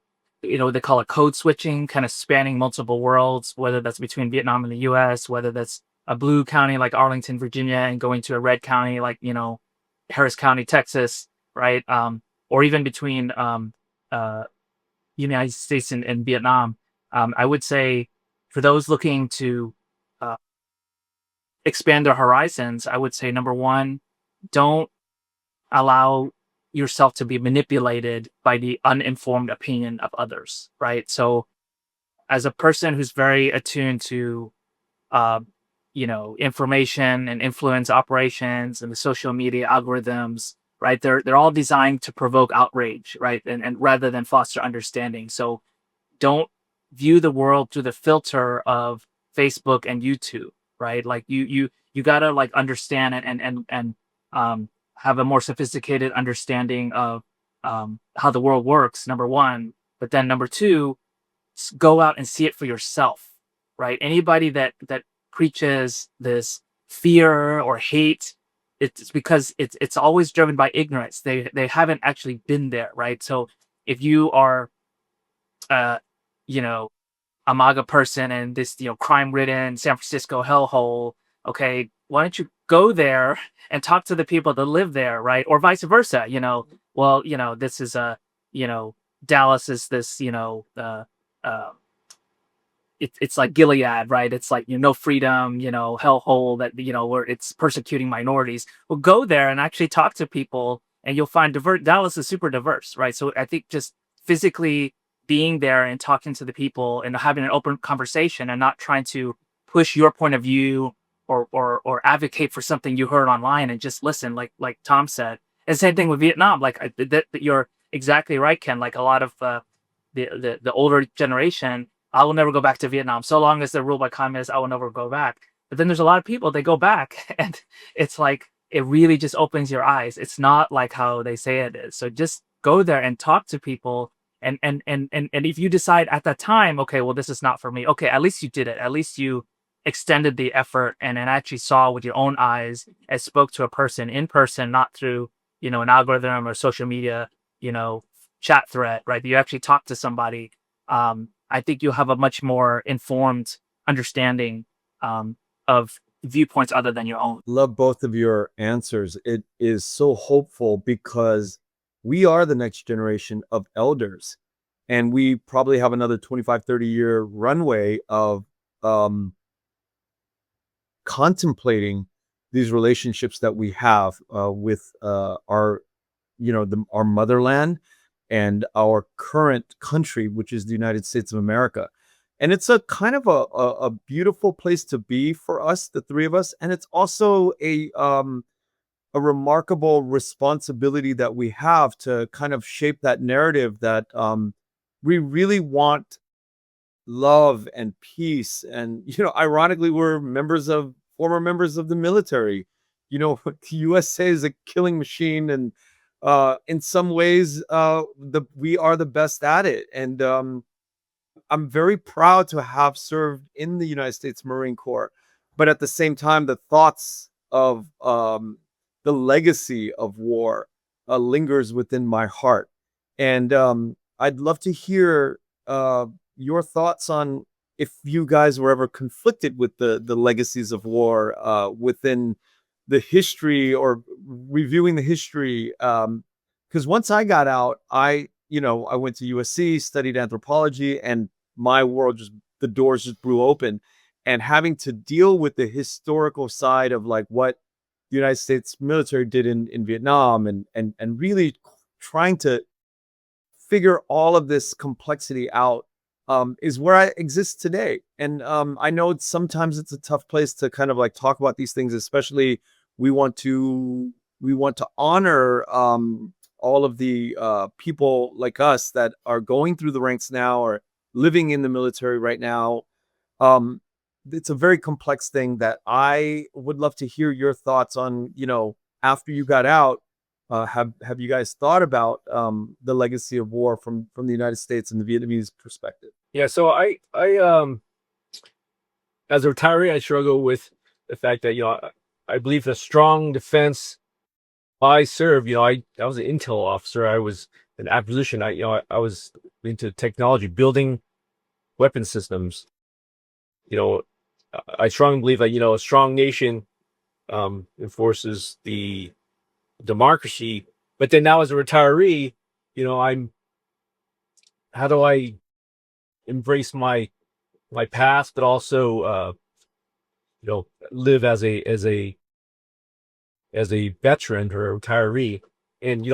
they call it code switching, kind of spanning multiple worlds, whether that's between Vietnam and the US, whether that's a blue county like Arlington, Virginia, and going to a red county like, Harris County, Texas, right? Or even between United States and Vietnam. I would say for those looking to uh, expand their horizons, I would say number one, don't allow yourself to be manipulated by the uninformed opinion of others, right? So as a person who's very attuned to uh, information and influence operations and the social media algorithms, right? They're all designed to provoke outrage, right? And rather than foster understanding. So don't view the world through the filter of Facebook and YouTube, right? Like you gotta like understand and have a more sophisticated understanding of how the world works. Number one, but then number two, go out and see it for yourself, right? Anybody that preaches this fear or hate, it's because it's always driven by ignorance. They haven't actually been there, right? So if you are uh you know a MAGA person and this crime ridden San Francisco hellhole, okay, why don't you go there and talk to the people that live there, right? Or vice versa, well, this is a Dallas is this uh it's like Gilead, right? It's like no freedom, hellhole that where it's persecuting minorities. Well, go there and actually talk to people, and you'll find Dallas is super diverse, right? So I think just physically being there and talking to the people and having an open conversation and not trying to push your point of view or advocate for something you heard online, and just listen, like Tom said. And same thing with Vietnam. Like that you're exactly right, Ken. Like a lot of the older generation I will never go back to Vietnam. So long as they're ruled by communists, I will never go back. But then there's a lot of people, they go back and it's like, it really just opens your eyes. It's not like how they say it is. So just go there and talk to people. And if you decide at that time, okay, well, this is not for me. Okay, at least you did it. At least you extended the effort and actually saw with your own eyes and spoke to a person in person, not through, an algorithm or social media, chat thread, right? You actually talk to somebody. I think you'll have a much more informed understanding of viewpoints other than your own. Love both of your answers. It is so hopeful because we are the next generation of elders, and we probably have another 25, 30-year runway of contemplating these relationships that we have with our our motherland and our current country, which is the United States of America. And it's a kind of a beautiful place to be for us, the three of us. And it's also a remarkable responsibility that we have to kind of shape that narrative that we really want love and peace. And, ironically, we're former members of the military. The USA is a killing machine. And in some ways, we are the best at it. And I'm very proud to have served in the United States Marine Corps, but at the same time, the thoughts of the legacy of war lingers within my heart. And I'd love to hear your thoughts on if you guys were ever conflicted with the legacies of war within the history or reviewing the history. Because once I got out, I went to USC, studied anthropology, and my world the doors just blew open. And having to deal with the historical side of like what the United States military did in Vietnam and really trying to figure all of this complexity out is where I exist today. And I know sometimes it's a tough place to kind of like talk about these things, especially we want to honor all of the people like us that are going through the ranks now or living in the military right now. It's a very complex thing that I would love to hear your thoughts on, after you got out. Have you guys thought about the legacy of war from the United States and the Vietnamese perspective? Yeah, so I as a retiree, I struggle with the fact that I believe the strong defense. I served. I was an intel officer. I was an acquisition. I was into technology, building weapon systems. I strongly believe that a strong nation enforces the democracy. But then now as a retiree, how do I embrace my past, but also live as a veteran or a retiree. And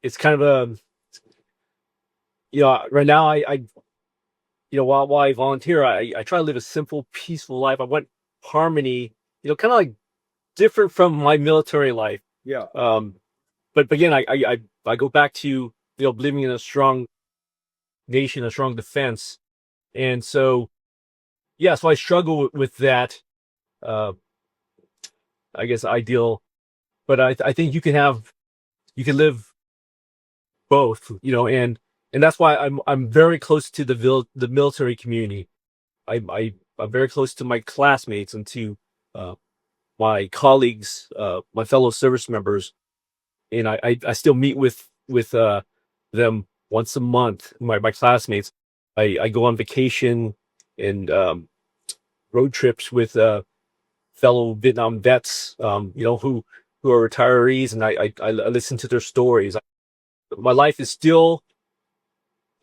it's kind of a right now while I volunteer, I try to live a simple, peaceful life. I want harmony, kind of like different from my military life. Yeah. But again, I go back to believing in a strong nation, a strong defense. And so so I struggle with that I guess ideal. But I think you can live both, and that's why I'm very close to the military community. I'm very close to my classmates and to my colleagues, my fellow service members, and I still meet with them once a month. My classmates, I go on vacation and road trips with fellow Vietnam vets, who are retirees, and I listen to their stories. My life is still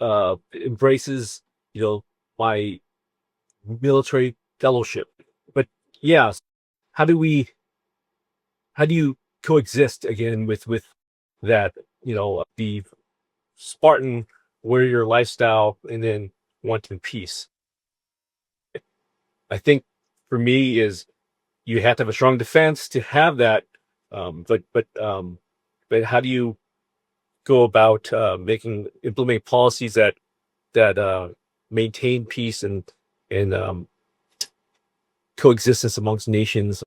embraces my military fellowship. But yeah, how do you coexist again with that, the Spartan warrior lifestyle and then wanting peace? I think for me is you have to have a strong defense to have that. But how do you go about implementing policies that maintain peace and coexistence amongst nations,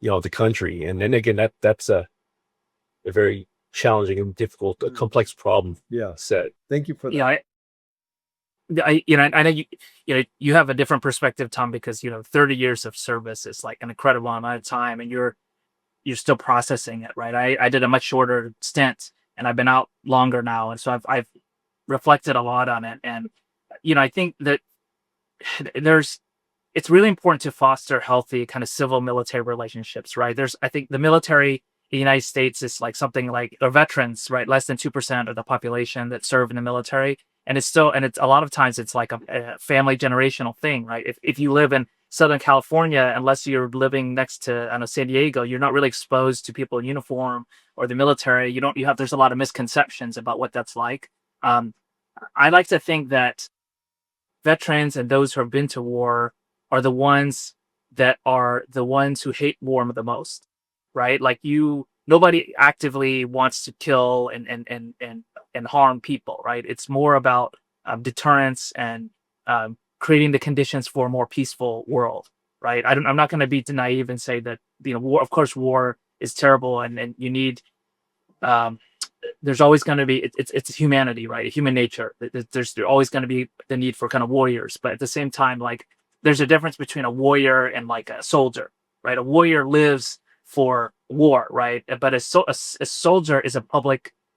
the country. And then again, that's a very challenging and difficult, complex problem Yeah. set. Thank you for that. Yeah, I know you have a different perspective, Tom, because 30 years of service is like an incredible amount of time, and you're still processing it, right? I did a much shorter stint, and I've been out longer now, and so I've reflected a lot on it, and I think that it's really important to foster healthy kind of civil military relationships, right? I think the military in the United States is like something like the veterans, right? Less than 2% of the population that serve in the military. And it's a lot of times it's like a family generational thing, right? If you live in Southern California, unless you're living next to, I don't know, San Diego, you're not really exposed to people in uniform or the military. There's a lot of misconceptions about what that's like. I like to think that veterans and those who have been to war are the ones who hate war the most, right? Like nobody actively wants to kill and harm people, right? It's more about deterrence and creating the conditions for a more peaceful world, right? I'm not going to be naive and say that war, of course, war is terrible, and you need there's always going to be it's humanity, right? Human nature. There's always going to be the need for kind of warriors, but at the same time, like there's a difference between a warrior and like a soldier, right? A warrior lives for war, right? But a soldier is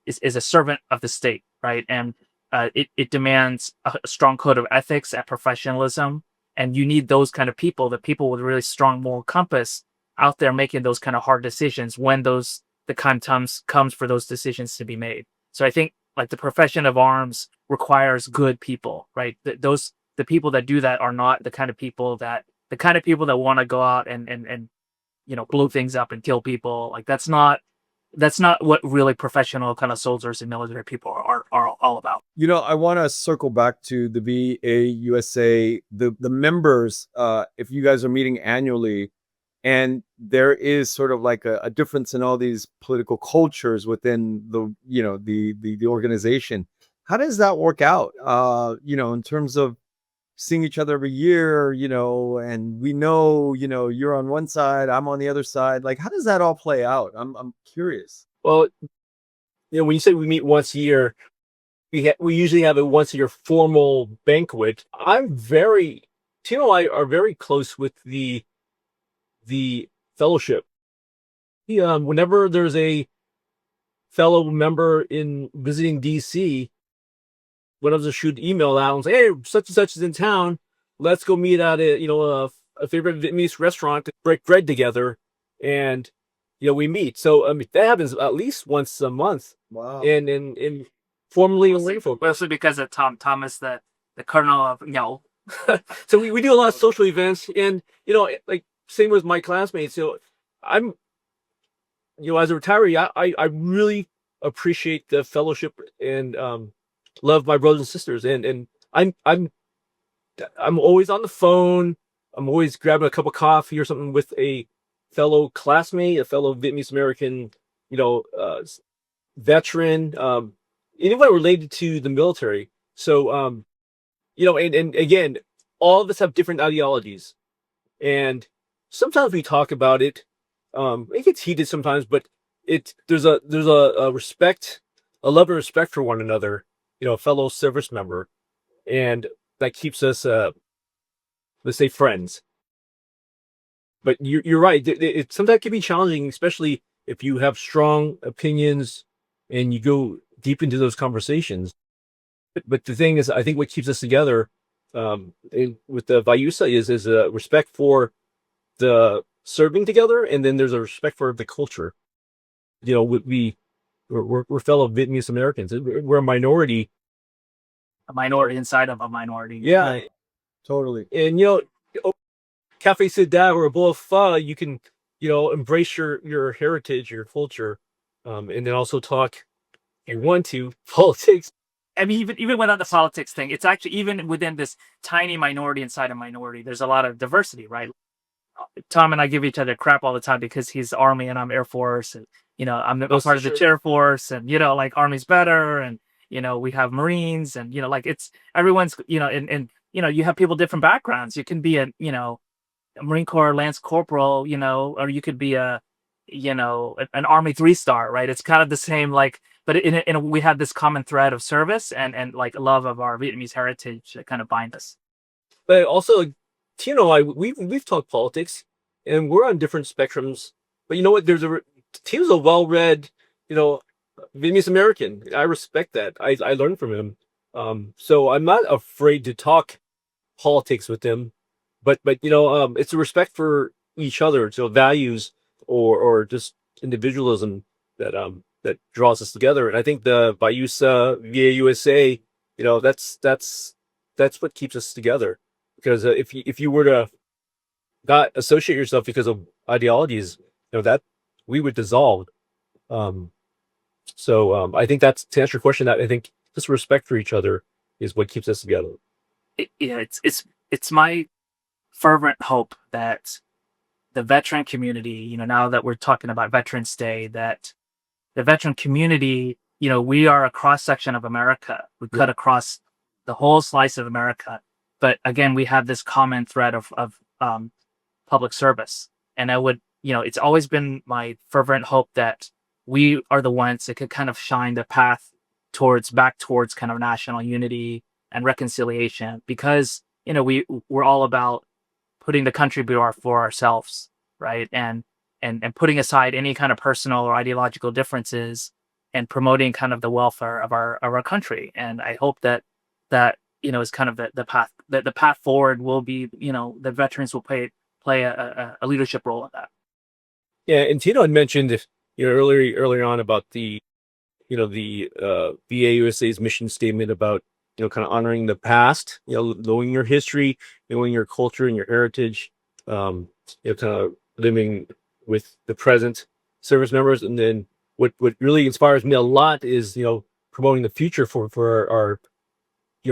is a servant of the state, right? And it demands a strong code of ethics and professionalism, and you need those kind of people, the people with a really strong moral compass out there making those kind of hard decisions when the time comes for those decisions to be made. So I think like the profession of arms requires good people, right? The people that do that are not the kind of people that want to go out and blow things up and kill people. Like that's not what really professional kind of soldiers and military people are all about. I want to circle back to the VAUSA, the members, if you guys are meeting annually, and there is sort of like a difference in all these political cultures within the organization. How does that work out? In terms of seeing each other every year, and you're on one side, I'm on the other side. Like, how does that all play out? I'm curious. Well, when you say we meet once a year, we usually have a once a year formal banquet. Tino and I are very close with the fellowship. Whenever there's a fellow member in visiting DC, one of us should email out and say, "Hey, such and such is in town. Let's go meet at a favorite Vietnamese restaurant to break bread together." And we meet. So that happens at least once a month. Wow. And formally away from. Mostly because of Thomas, the colonel of So we do a lot of social events, and like same with my classmates. I'm as a retiree, I really appreciate the fellowship and love my brothers and sisters, and I'm always on the phone. I'm always grabbing a cup of coffee or something with a fellow classmate, a fellow Vietnamese-American, veteran, anyone related to the military. So, and again, all of us have different ideologies, and sometimes we talk about it. It gets heated sometimes, but there's a respect, a love and respect for one another, a fellow service member, and that keeps us, let's say, friends. But you're right. It sometimes can be challenging, especially if you have strong opinions and you go deep into those conversations. But the thing is, I think what keeps us together, with the VAUSA is a respect for the serving together, and then there's a respect for the culture. We're fellow Vietnamese Americans. We're a minority inside of a minority. Yeah, Right. Totally. and cafe sit down or a bowl of pho, you can embrace your heritage, your culture, and then also talk, if you want to, politics. I mean, even without the politics thing, it's actually even within this tiny minority inside a minority, there's a lot of diversity, right? Tom and I give each other crap all the time because he's Army and I'm Air Force, and I'm part of the Air Force, and like Army's better, and we have Marines, and like it's everyone's, and you have people different backgrounds. You can be a Marine Corps Lance Corporal, or you could be an Army 3-star, right? It's kind of the same, like, but we have this common thread of service and like love of our Vietnamese heritage that kind of bind us. But also, like, Tino and I, we've talked politics, and we're on different spectrums. But you know what? Tino's a well-read, you know, Vietnamese American. I respect that. I learned from him. So I'm not afraid to talk politics with him. But it's a respect for each other, so values or just individualism that draws us together. And I think the VAUSA, VAUSA, that's what keeps us together. Because if you were to not associate yourself because of ideologies, that we would dissolve. Um, I think that's, to answer your question, that I think this respect for each other is what keeps us together. Yeah, it's my fervent hope that the veteran community, now that we're talking about Veterans Day, that the veteran community, we are a cross section of America. We cut across the whole slice of America, but again, we have this common thread of public service. And it's always been my fervent hope that we are the ones that could kind of shine the path back towards kind of national unity and reconciliation, because we're all about putting the country before ourselves, right? And putting aside any kind of personal or ideological differences and promoting kind of the welfare of our country. And I hope that is kind of the path, that the path forward will be, the veterans will play a leadership role in that. Yeah, and Tino had mentioned, earlier on about the VAUSA's mission statement about kind of honoring the past, knowing your history, knowing your culture and your heritage, kind of living with the present service members. And then what really inspires me a lot is promoting the future for our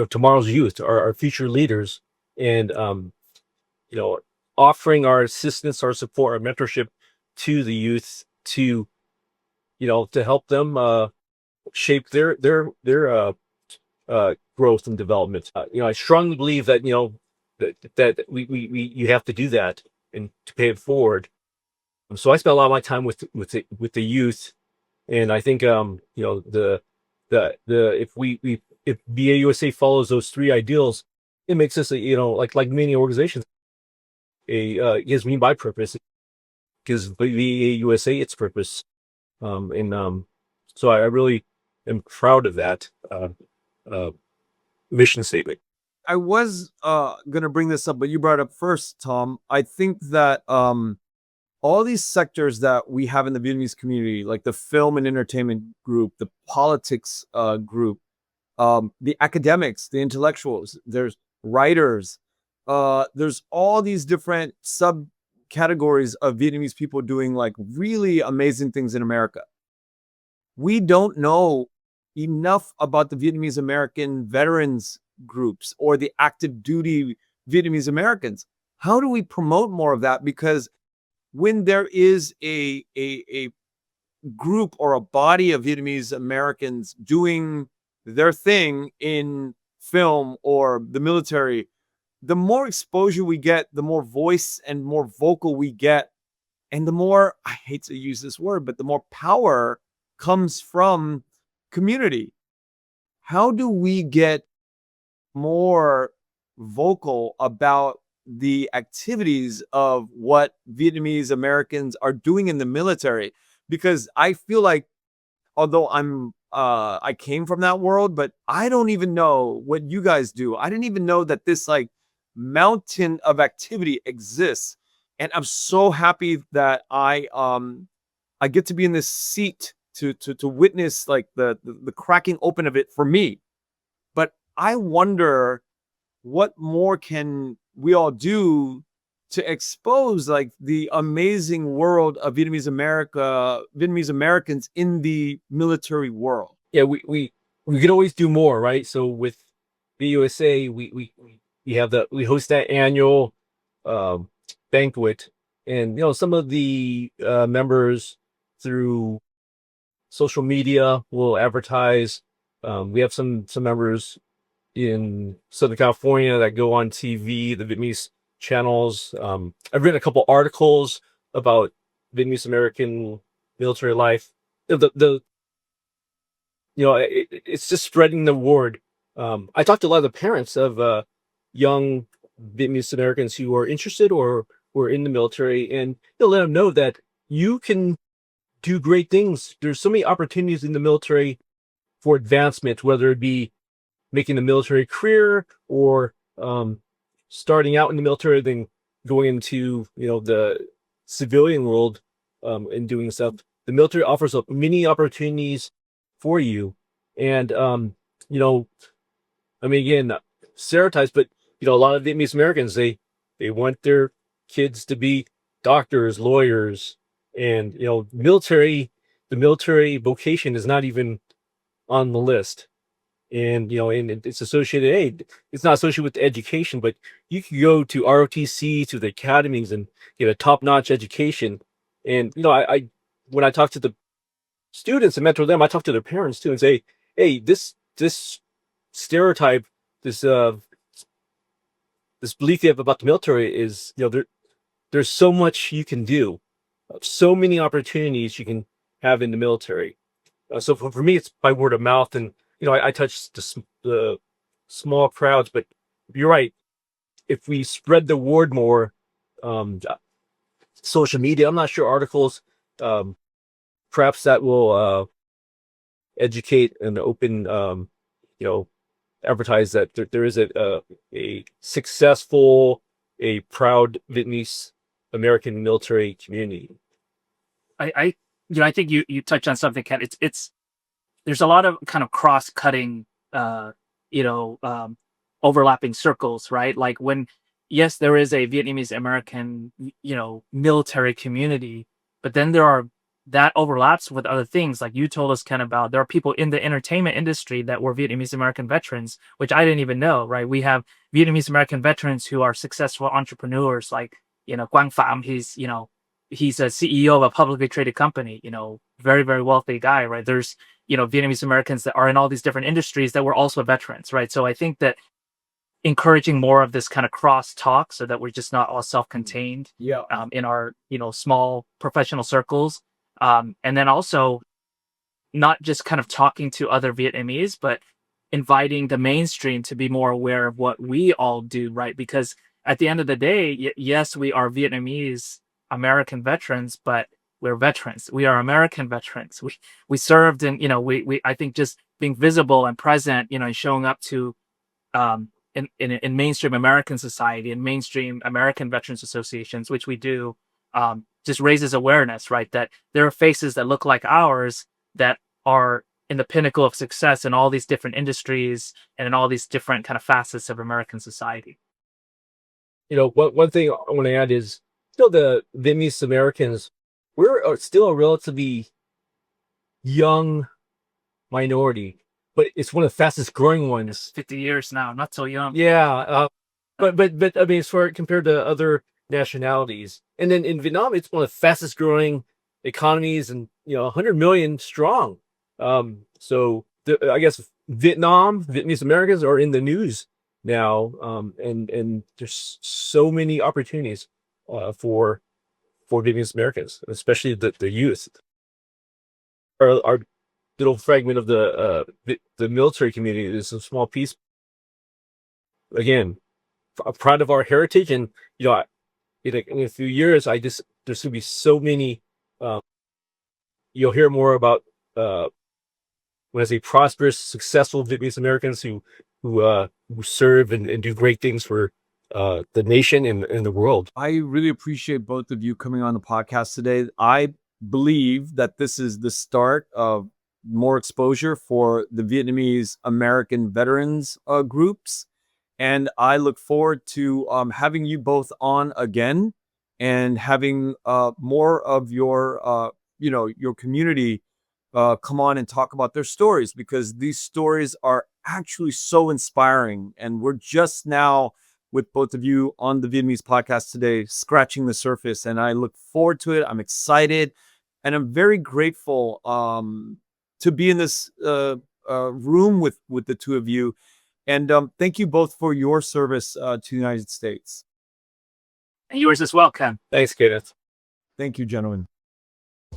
tomorrow's youth, our future leaders, and you know offering our assistance, our support, our mentorship to the youth to to help them shape their growth and development. I strongly believe that that we you have to do that and to pay it forward. So I spend a lot of my time with the youth, and I think the if BAUSA follows those three ideals, it makes us like many organizations, gives me my purpose, gives BAUSA its purpose, and so I really am proud of that uh, mission statement. I was gonna bring this up, but you brought it up first, Tom. I think that all these sectors that we have in the Vietnamese community, like the film and entertainment group, the politics group, the academics, the intellectuals, there's writers, there's all these different subcategories of Vietnamese people doing like really amazing things in America. We don't know enough about the Vietnamese American veterans groups or the active duty Vietnamese Americans. How do we promote more of that? Because when there is a group or a body of Vietnamese Americans doing their thing in film or the military, the more exposure we get, the more voice and more vocal we get, and the more, I hate to use this word, but the more power comes from community. How do we get more vocal about the activities of what Vietnamese Americans are doing in the military? Because I feel like, although I came from that world, but I don't even know what you guys do. I didn't even know that this like mountain of activity exists. And I'm so happy that I get to be in this seat to witness like the cracking open of it for me. But I wonder what more can we all do to expose like the amazing world of Vietnamese Americans in the military world. Yeah, we could always do more, right? So with BUSA, we host that annual um, banquet, and some of the members through social media will advertise We have some members in Southern California that go on TV, the Vietnamese channels. I've written a couple articles about Vietnamese American military life. The it's just spreading the word. I talked to a lot of the parents of young Vietnamese Americans who are interested or who are in the military, and let them know that you can do great things. There's so many opportunities in the military for advancement, whether it be making a military career or starting out in the military, then going into the civilian world and doing stuff. The military offers up many opportunities for you, and I mean, again, stereotypes, but a lot of Vietnamese Americans they want their kids to be doctors, lawyers, and the military vocation is not even on the list. And it's associated. Hey, it's not associated with education, but you can go to ROTC, to the academies, and get a top-notch education. And I when I talk to the students and mentor them, I talk to their parents too and say, hey, this stereotype, this this belief you have about the military is, there's so much you can do, so many opportunities you can have in the military. So for me, it's by word of mouth, and I touch the small crowds. But you're right. If we spread the word more, social media, I'm not sure, articles, perhaps that will educate and open, advertise that there is a successful, a proud Vietnamese American military community. I think you touched on something, Ken. It's there's a lot of kind of cross-cutting, you know, um, overlapping circles, right? Like when, yes, there is a Vietnamese American, military community, but then there are that overlaps with other things. Like you told us, Ken, about there are people in the entertainment industry that were Vietnamese American veterans, which I didn't even know, right? We have Vietnamese American veterans who are successful entrepreneurs, like Quang Pham. He's a CEO of a publicly traded company. Very very wealthy guy, right? There's Vietnamese Americans that are in all these different industries that were also veterans, right? So I think that encouraging more of this kind of cross talk so that we're just not all self-contained Yeah. in our small professional circles, and then also not just kind of talking to other Vietnamese, but inviting the mainstream to be more aware of what we all do, right? Because at the end of the day, yes, we are Vietnamese American veterans, but we're veterans. We are American veterans. We served, and we I think just being visible and present, and showing up to in mainstream American society and mainstream American veterans associations, which we do, just raises awareness, right? That there are faces that look like ours that are in the pinnacle of success in all these different industries and in all these different kind of facets of American society. One thing I want to add is still the Vietnamese Americans, we're still a relatively young minority, but it's one of the fastest growing ones. 50 years now, not so young. Yeah, but I mean, it's for compared to other nationalities, and then in Vietnam, it's one of the fastest growing economies, and 100 million strong. So I guess Vietnamese Americans are in the news now, and there's so many opportunities for Vietnamese Americans, especially the youth. Our little fragment of the military community is a small piece. Again, proud of our heritage, and in a few years, there's gonna be so many. Uh, you'll hear more about when I say prosperous, successful Vietnamese Americans who serve and do great things for the nation and the world. I really appreciate both of you coming on the podcast today. I believe that this is the start of more exposure for the Vietnamese American veterans groups. And I look forward to having you both on again and having more of your community come on and talk about their stories, because these stories are actually so inspiring. And we're just now, with both of you on the Vietnamese podcast today, scratching the surface. And I look forward to it. I'm excited. And I'm very grateful to be in this room with the two of you. And thank you both for your service to the United States. And yours as well, Ken. Thanks, Kenneth. Thank you, gentlemen.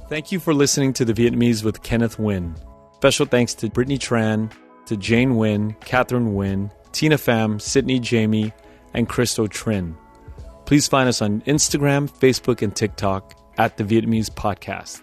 Thank you for listening to The Vietnamese with Kenneth Nguyen. Special thanks to Brittany Tran, to Jane Nguyen, Catherine Nguyen, Tina Pham, Sydney Jamie, and Christo Trin. Please find us on Instagram, Facebook, and TikTok at The Vietnamese Podcast.